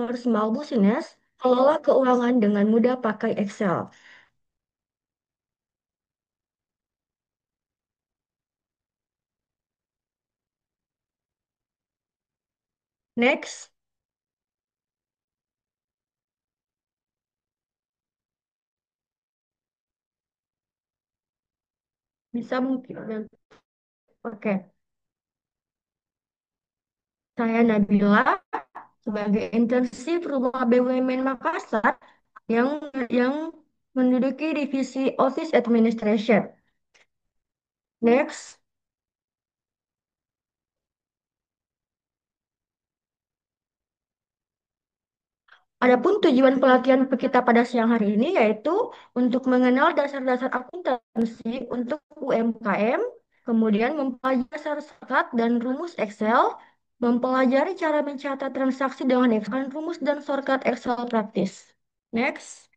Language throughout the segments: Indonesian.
for small business, kelola keuangan dengan mudah pakai Excel. Next, bisa mungkin. Oke, saya Nabila sebagai internship Rumah BUMN Makassar yang menduduki divisi Office Administration. Next, adapun tujuan pelatihan kita pada siang hari ini yaitu untuk mengenal dasar-dasar akuntansi untuk UMKM, kemudian mempelajari dasar shortcut dan rumus Excel, mempelajari cara mencatat transaksi dengan Excel, dan rumus dan shortcut Excel praktis. Next,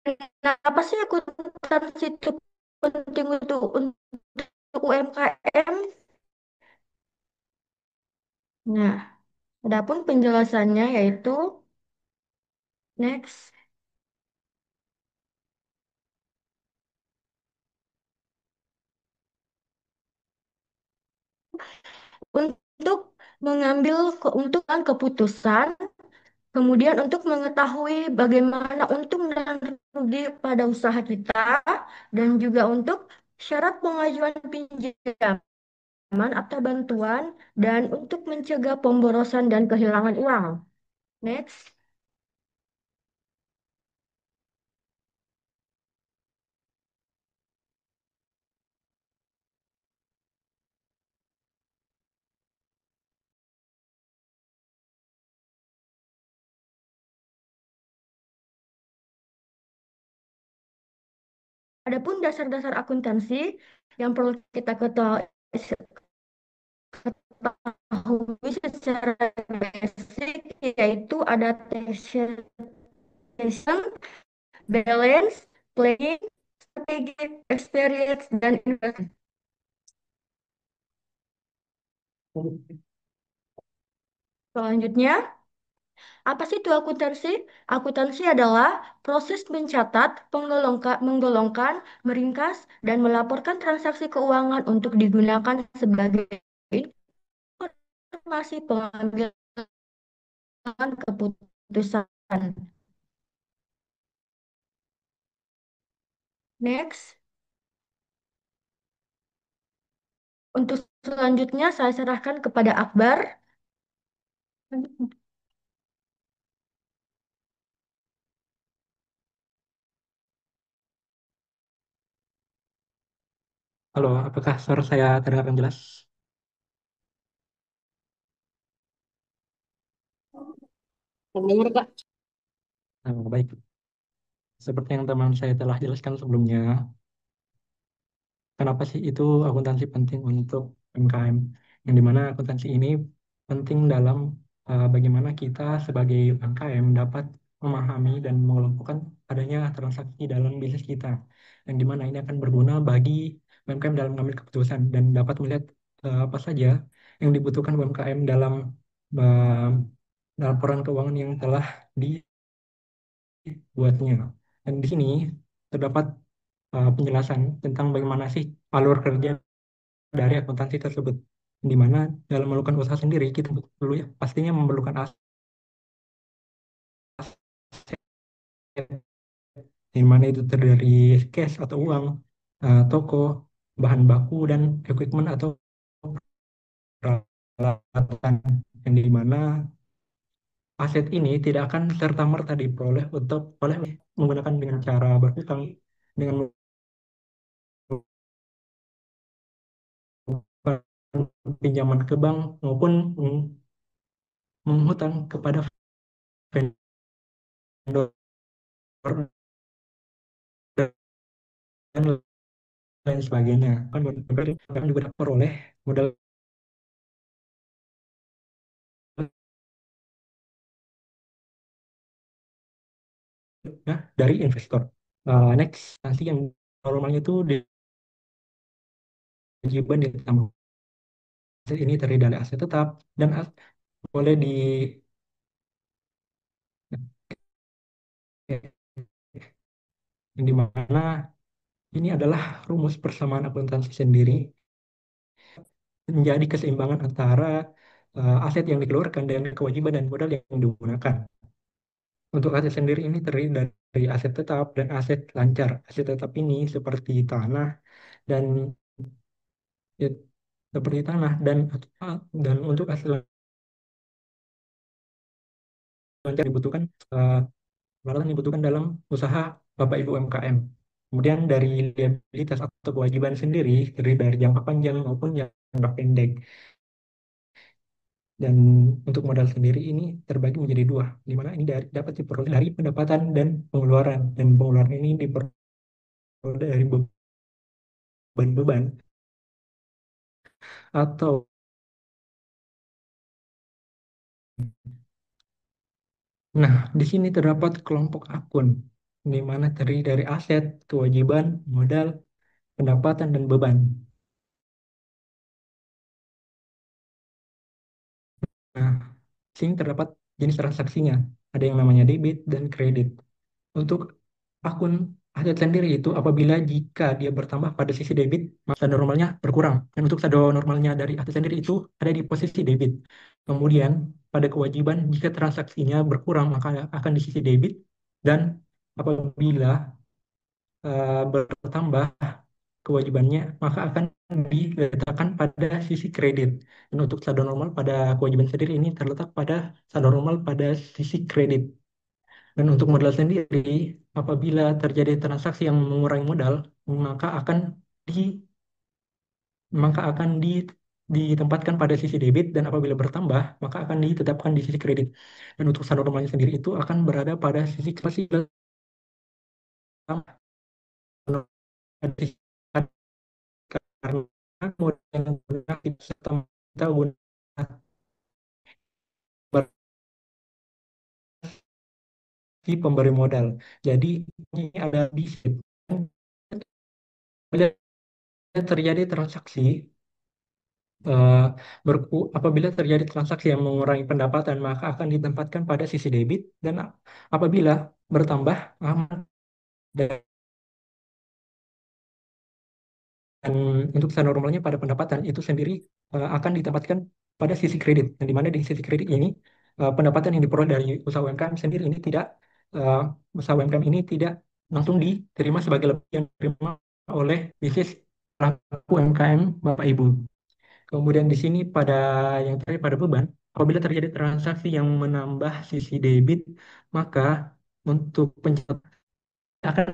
kenapa sih akuntansi itu penting untuk UMKM? Nah, adapun penjelasannya yaitu next. Untuk mengambil keuntungan keputusan, kemudian untuk mengetahui bagaimana untung dan rugi pada usaha kita, dan juga untuk syarat pengajuan pinjaman atau bantuan, dan untuk mencegah pemborosan dan kehilangan uang. Next, adapun dasar-dasar akuntansi yang perlu kita ketahui secara basic yaitu ada taxation, balance, planning, strategi, experience, dan investment. Selanjutnya, apa sih itu akuntansi? Akuntansi adalah proses mencatat, menggolongkan, meringkas, dan melaporkan transaksi keuangan untuk digunakan sebagai informasi pengambilan keputusan. Next, untuk selanjutnya saya serahkan kepada Akbar. Halo, apakah suara saya terdengar jelas? Mendengar, Kak? Baik, seperti yang teman saya telah jelaskan sebelumnya, kenapa sih itu akuntansi penting untuk UMKM? Yang dimana akuntansi ini penting dalam bagaimana kita sebagai UMKM dapat memahami dan mengelompokkan adanya transaksi dalam bisnis kita. Yang dimana ini akan berguna bagi UMKM dalam mengambil keputusan dan dapat melihat apa saja yang dibutuhkan UMKM dalam uh, laporan keuangan yang telah dibuatnya. Dan di sini terdapat penjelasan tentang bagaimana sih alur kerja dari akuntansi tersebut. Di mana dalam melakukan usaha sendiri kita perlu ya pastinya memerlukan aset di mana itu terdiri dari cash atau uang, toko, bahan baku dan equipment atau peralatan yang di mana aset ini tidak akan serta-merta diperoleh untuk oleh menggunakan dengan cara berhutang dengan melakukan pinjaman ke bank maupun menghutang kepada vendor dan lain sebagainya. Kan kan juga dapat peroleh modal ya, dari investor. Next, nanti yang normalnya itu kewajiban ditambah. aset ini terdiri dari aset tetap dan boleh di yang dimana ini adalah rumus persamaan akuntansi sendiri menjadi keseimbangan antara aset yang dikeluarkan dan kewajiban dan modal yang digunakan. Untuk aset sendiri ini terdiri dari aset tetap dan aset lancar. Aset tetap ini seperti tanah dan ya, seperti tanah dan untuk aset lancar dibutuhkan peralatan dibutuhkan dalam usaha Bapak Ibu UMKM. Kemudian dari liabilitas atau kewajiban sendiri terdiri dari jangka panjang maupun jangka pendek. Dan untuk modal sendiri ini terbagi menjadi dua, di mana ini dapat diperoleh dari pendapatan dan pengeluaran. Dan pengeluaran ini diperoleh dari beban-beban atau nah, di sini terdapat kelompok akun, di mana terdiri dari aset, kewajiban, modal, pendapatan, dan beban. Nah, di sini terdapat jenis transaksinya. Ada yang namanya debit dan kredit. Untuk akun aset sendiri itu apabila jika dia bertambah pada sisi debit, maka saldo normalnya berkurang. Dan untuk saldo normalnya dari aset sendiri itu ada di posisi debit. Kemudian pada kewajiban jika transaksinya berkurang maka akan di sisi debit dan apabila bertambah kewajibannya maka akan diletakkan pada sisi kredit. Dan untuk saldo normal pada kewajiban sendiri ini terletak pada saldo normal pada sisi kredit. Dan untuk modal sendiri, apabila terjadi transaksi yang mengurangi modal, maka akan di maka akan ditempatkan pada sisi debit dan apabila bertambah, maka akan ditetapkan di sisi kredit. Dan untuk saldo normalnya sendiri itu akan berada pada sisi kasih karena modal yang digunakan tidak serta kita gunakan bagi pemberi modal. Jadi ini ada bis. Terjadi transaksi eh, apabila terjadi transaksi yang mengurangi pendapatan maka akan ditempatkan pada sisi debit dan apabila bertambah aman dan untuk saldo normalnya pada pendapatan itu sendiri akan ditempatkan pada sisi kredit dan di mana di sisi kredit ini pendapatan yang diperoleh dari usaha UMKM sendiri ini tidak eh, usaha UMKM ini tidak langsung diterima sebagai lebih yang diterima oleh bisnis pelaku UMKM Bapak Ibu. Kemudian di sini pada yang terakhir pada beban, apabila terjadi transaksi yang menambah sisi debit, maka untuk pencatatan akan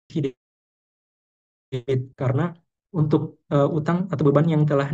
sisi debit karena untuk utang atau beban yang telah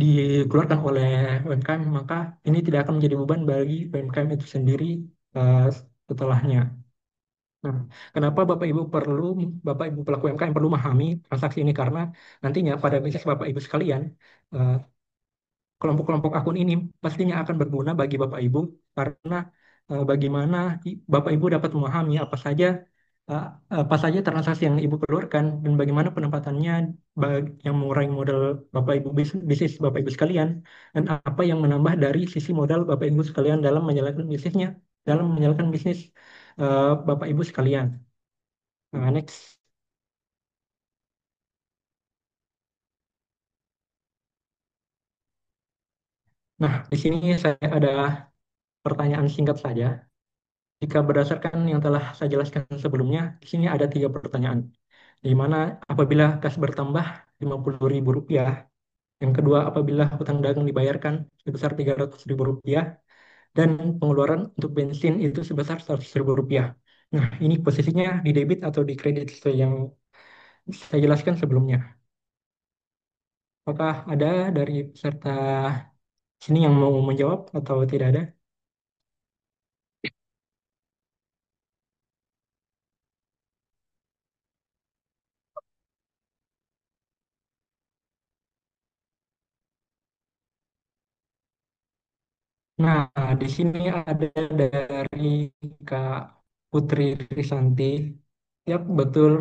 dikeluarkan oleh UMKM, maka ini tidak akan menjadi beban bagi UMKM itu sendiri eh, setelahnya. Nah, kenapa Bapak Ibu pelaku UMKM perlu memahami transaksi ini karena nantinya pada bisnis Bapak Ibu sekalian eh, kelompok-kelompok akun ini pastinya akan berguna bagi Bapak Ibu karena bagaimana Bapak Ibu dapat memahami eh, apa saja transaksi yang Ibu keluarkan dan bagaimana penempatannya yang mengurangi modal Bapak Ibu bisnis Bapak Ibu sekalian dan apa yang menambah dari sisi modal Bapak Ibu sekalian dalam menjalankan bisnis Bapak Ibu sekalian. Nah, next. Nah, di sini saya ada pertanyaan singkat saja. Jika berdasarkan yang telah saya jelaskan sebelumnya, di sini ada tiga pertanyaan. Di mana apabila kas bertambah Rp50.000, yang kedua apabila hutang dagang dibayarkan sebesar Rp300.000, dan pengeluaran untuk bensin itu sebesar Rp100.000. Nah, ini posisinya di debit atau di kredit seperti yang saya jelaskan sebelumnya. Apakah ada dari peserta sini yang mau menjawab atau tidak ada? Nah, di sini ada dari Kak Putri Risanti. Yap, betul,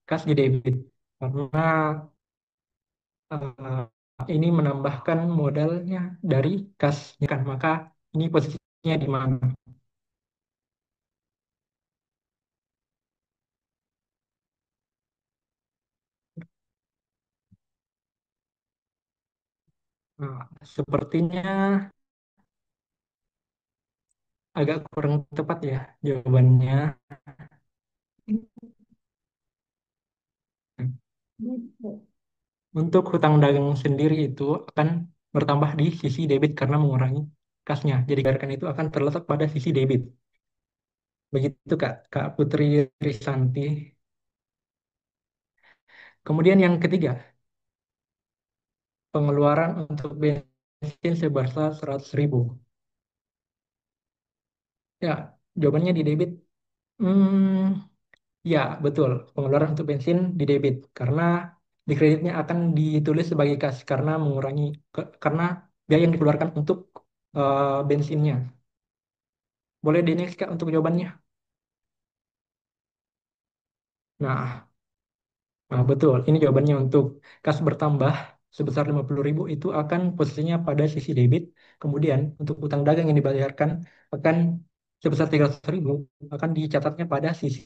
kas di debit. Karena eh, ini menambahkan modalnya dari kasnya kan, maka ini posisinya di mana? Nah, sepertinya agak kurang tepat ya jawabannya. Untuk hutang dagang sendiri itu akan bertambah di sisi debit karena mengurangi kasnya. Jadi gerakan itu akan terletak pada sisi debit. Begitu Kak, Kak Putri Risanti. Kemudian yang ketiga, pengeluaran untuk bensin sebesar 100.000. Ya, jawabannya di debit. Ya, betul. Pengeluaran untuk bensin di debit karena di kreditnya akan ditulis sebagai kas karena mengurangi karena biaya yang dikeluarkan untuk bensinnya. Boleh di next Kak untuk jawabannya. Nah, betul. Ini jawabannya untuk kas bertambah sebesar 50.000 itu akan posisinya pada sisi debit. Kemudian untuk utang dagang yang dibayarkan akan sebesar 300.000 akan dicatatnya pada sisi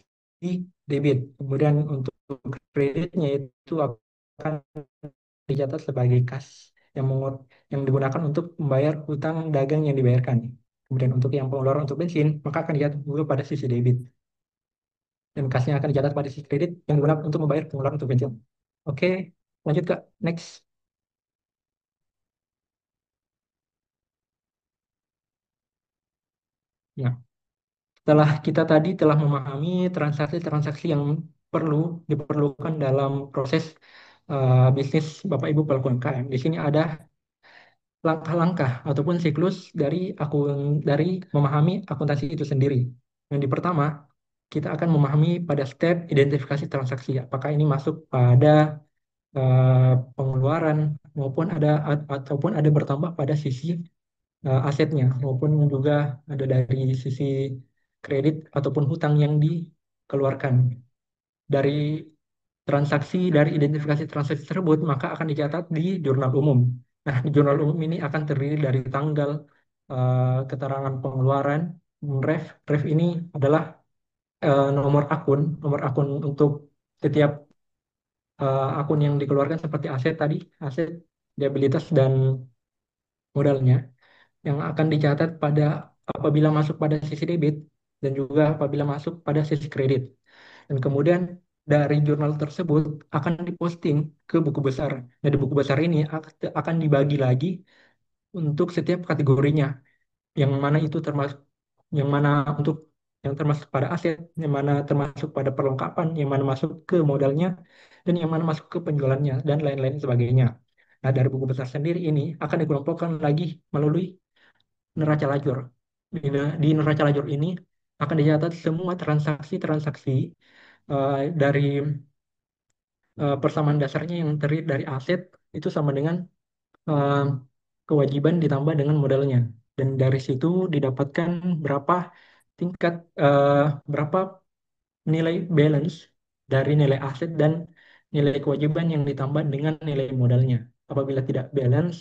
debit. Kemudian untuk kreditnya itu akan dicatat sebagai kas yang digunakan untuk membayar utang dagang yang dibayarkan. Kemudian untuk yang pengeluaran untuk bensin, maka akan dicatat juga pada sisi debit. Dan kasnya akan dicatat pada sisi kredit yang digunakan untuk membayar pengeluaran untuk bensin. Oke, lanjut Kak. Next. Nah, setelah kita tadi telah memahami transaksi-transaksi yang perlu diperlukan dalam proses bisnis Bapak Ibu pelaku UMKM. Di sini ada langkah-langkah ataupun siklus dari memahami akuntansi itu sendiri. Yang di pertama, kita akan memahami pada step identifikasi transaksi. Apakah ini masuk pada pengeluaran ataupun ada bertambah pada sisi asetnya maupun juga ada dari sisi kredit ataupun hutang yang dikeluarkan. Dari dari identifikasi transaksi tersebut maka akan dicatat di jurnal umum. Nah, di jurnal umum ini akan terdiri dari tanggal, keterangan pengeluaran, ref. Ref ini adalah nomor akun untuk setiap akun yang dikeluarkan seperti aset tadi, aset, liabilitas dan modalnya yang akan dicatat apabila masuk pada sisi debit dan juga apabila masuk pada sisi kredit. Dan kemudian dari jurnal tersebut akan diposting ke buku besar. Nah, di buku besar ini akan dibagi lagi untuk setiap kategorinya, yang mana itu termasuk yang mana untuk yang termasuk pada aset, yang mana termasuk pada perlengkapan, yang mana masuk ke modalnya, dan yang mana masuk ke penjualannya, dan lain-lain sebagainya. Nah, dari buku besar sendiri ini akan dikelompokkan lagi melalui neraca lajur. Di neraca lajur ini akan dicatat semua transaksi-transaksi dari persamaan dasarnya yang terdiri dari aset itu sama dengan eh, kewajiban ditambah dengan modalnya. Dan dari situ didapatkan berapa tingkat eh, berapa nilai balance dari nilai aset dan nilai kewajiban yang ditambah dengan nilai modalnya. Apabila tidak balance,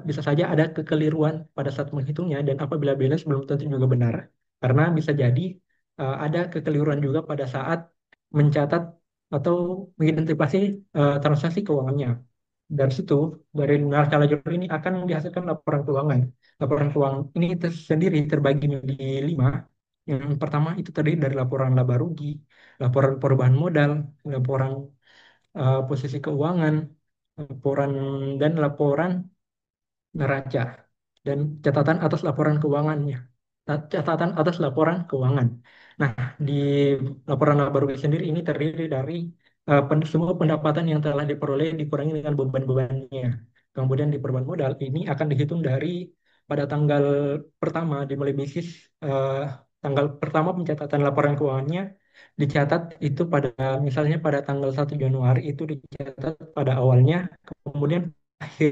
bisa saja ada kekeliruan pada saat menghitungnya, dan apabila balance belum tentu juga benar, karena bisa jadi ada kekeliruan juga pada saat mencatat atau mengidentifikasi transaksi keuangannya. Dari situ, dari neraca lajur ini akan dihasilkan laporan keuangan. Laporan keuangan ini sendiri terbagi menjadi 5. Yang pertama itu terdiri dari laporan laba rugi, laporan perubahan modal, laporan posisi keuangan, laporan dan laporan neraca, dan catatan atas laporan keuangannya. Catatan atas laporan keuangan. Nah, di laporan laba rugi sendiri ini terdiri dari semua pendapatan yang telah diperoleh dikurangi dengan beban-bebannya. Kemudian di perubahan modal ini akan dihitung dari pada tanggal pertama dimulai bisnis, eh, tanggal pertama pencatatan laporan keuangannya dicatat itu pada misalnya pada tanggal 1 Januari itu dicatat pada awalnya, kemudian akhir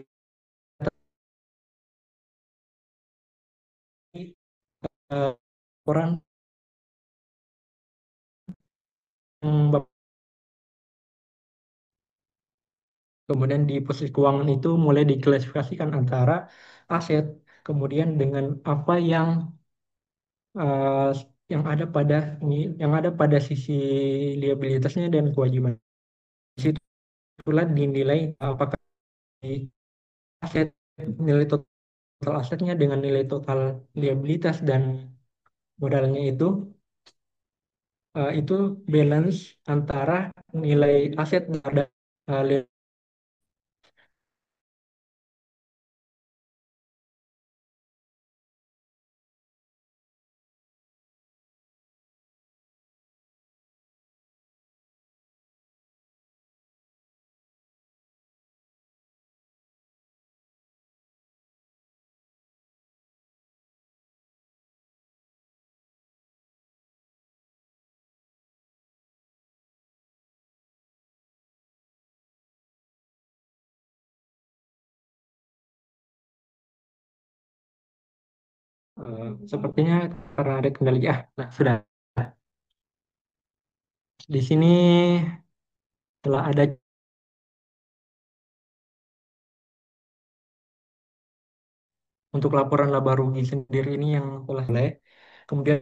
laporan yang kemudian di posisi keuangan itu mulai diklasifikasikan antara aset, kemudian dengan apa eh, yang ada pada yang ada pada sisi liabilitasnya dan kewajiban. Disitulah dinilai apakah aset nilai total asetnya dengan nilai total liabilitas dan modalnya itu balance antara nilai aset dan sepertinya karena ada kendali nah sudah di sini telah ada untuk laporan laba rugi sendiri ini yang telah selesai. Kemudian